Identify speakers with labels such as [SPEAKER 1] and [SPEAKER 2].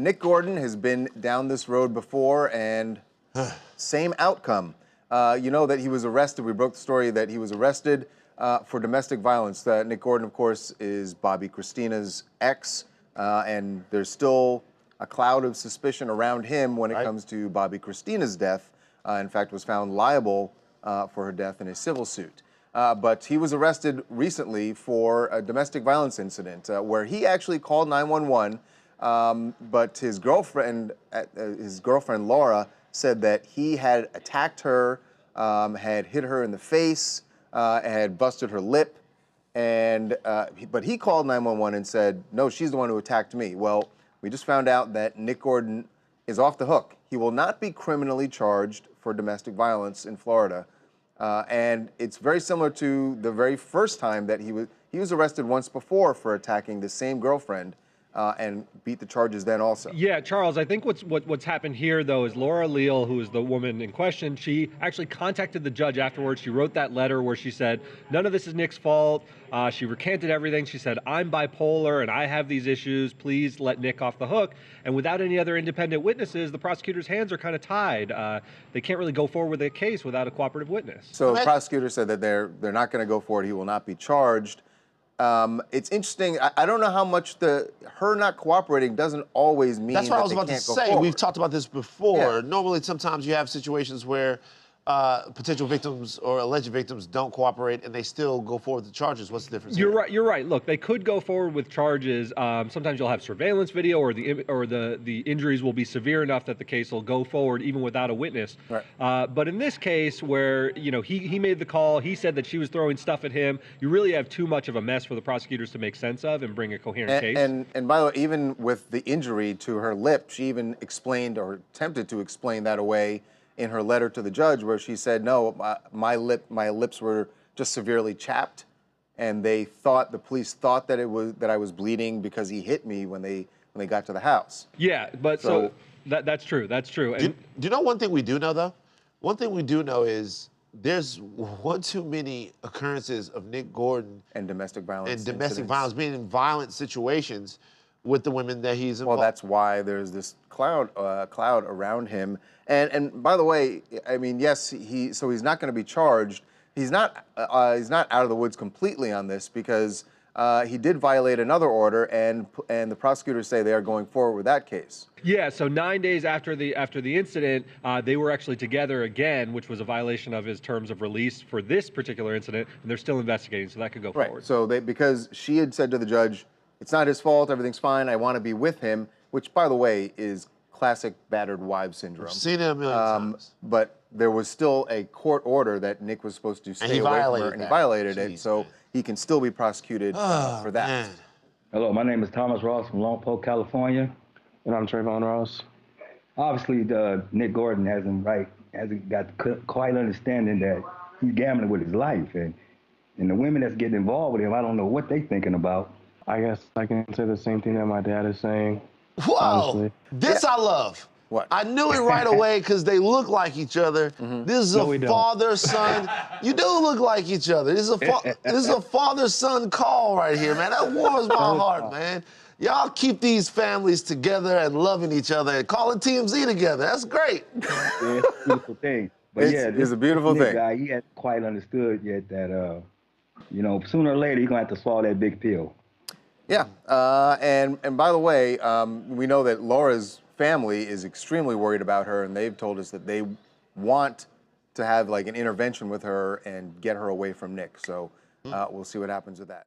[SPEAKER 1] Nick Gordon has been down this road before, and same outcome. You know that he was arrested. We broke the story that he was arrested for domestic violence. Nick Gordon, of course, is Bobby Christina's ex, and there's still a cloud of suspicion around him when it comes to Bobby Christina's death. In fact, was found liable for her death in a civil suit. But he was arrested recently for a domestic violence incident where he actually called 911, but his girlfriend Laura said that he had attacked her, had hit her in the face, had busted her lip, but he called 911 and said, no, she's the one who attacked me. Well, we just found out that Nick Gordon is off the hook. He will not be criminally charged for domestic violence in Florida. And it's very similar to the very first time that he was arrested once before for attacking the same girlfriend and beat the charges then also.
[SPEAKER 2] Yeah, Charles, I think what's happened here, though, is Laura Leal, who is the woman in question, she actually contacted the judge afterwards. She wrote that letter where she said, none of this is Nick's fault. She recanted everything. She said, I'm bipolar and I have these issues. Please let Nick off the hook. And without any other independent witnesses, the prosecutor's hands are kind of tied. They can't really go forward with a case without a cooperative witness.
[SPEAKER 1] So the prosecutor said that they're not going to go forward. He will not be charged. It's interesting. I don't know how much her not cooperating doesn't always mean
[SPEAKER 3] that's what
[SPEAKER 1] that
[SPEAKER 3] I was
[SPEAKER 1] they
[SPEAKER 3] about to
[SPEAKER 1] can't go
[SPEAKER 3] say.
[SPEAKER 1] forward.
[SPEAKER 3] We've talked about this before.
[SPEAKER 1] Yeah.
[SPEAKER 3] Normally, sometimes you have situations where potential victims or alleged victims don't cooperate and they still go forward with the charges. What's the difference?
[SPEAKER 2] You're right. You're right. Look, they could go forward with charges. Sometimes you'll have surveillance video, or the injuries will be severe enough that the case will go forward even without a witness. Right. But in this case, where he made the call, he said that she was throwing stuff at him. You really have too much of a mess for the prosecutors to make sense of and bring a coherent case.
[SPEAKER 1] And by the way, even with the injury to her lip, she even explained or attempted to explain that away in her letter to the judge, where she said, no, my lips were just severely chapped, and the police thought that I was bleeding because he hit me when they got to the house.
[SPEAKER 2] Yeah, but so that's true. That's true.
[SPEAKER 3] Do you know one thing we do know, though? One thing we do know is there's one too many occurrences of Nick Gordon
[SPEAKER 1] and domestic violence.
[SPEAKER 3] And domestic violence, being in violent situations with the women that he's involved.
[SPEAKER 1] Well, that's why there's this cloud around him. And by the way, I mean, yes, he's not going to be charged. He's not out of the woods completely on this, because he did violate another order, and the prosecutors say they are going forward with that case.
[SPEAKER 2] Yeah, so 9 days after the incident, they were actually together again, which was a violation of his terms of release for this particular incident, and they're still investigating, so that could go forward.
[SPEAKER 1] So because she had said to the judge, it's not his fault, everything's fine, I want to be with him, which, by the way, is classic battered wives syndrome.
[SPEAKER 3] I've seen it a million times.
[SPEAKER 1] But there was still a court order that Nick was supposed to stay away from her, and he violated it, so he can still be prosecuted for that.
[SPEAKER 3] Man.
[SPEAKER 4] Hello, my name is Thomas Ross from Longport, California.
[SPEAKER 5] And I'm Trayvon Ross.
[SPEAKER 4] Obviously, Nick Gordon hasn't got quite understanding that he's gambling with his life, and the women that's getting involved with him, I don't know what they thinking about.
[SPEAKER 5] I guess I can say the same thing that my dad is saying.
[SPEAKER 3] Whoa!
[SPEAKER 5] Honestly.
[SPEAKER 3] This I love.
[SPEAKER 1] What?
[SPEAKER 3] I knew it right away because they look like each other. This is a father-son. You do look like each other. This is a father-son call right here, man. That warms my heart, man. Y'all keep these families together and loving each other and calling TMZ together. That's great.
[SPEAKER 4] Yeah, it's a beautiful thing. But
[SPEAKER 1] It's a beautiful
[SPEAKER 4] Nick
[SPEAKER 1] thing.
[SPEAKER 4] guy, he hasn't quite understood yet that, sooner or later he's gonna have to swallow that big pill.
[SPEAKER 1] Yeah, and by the way, we know that Laura's family is extremely worried about her, and they've told us that they want to have like an intervention with her and get her away from Nick. So we'll see what happens with that.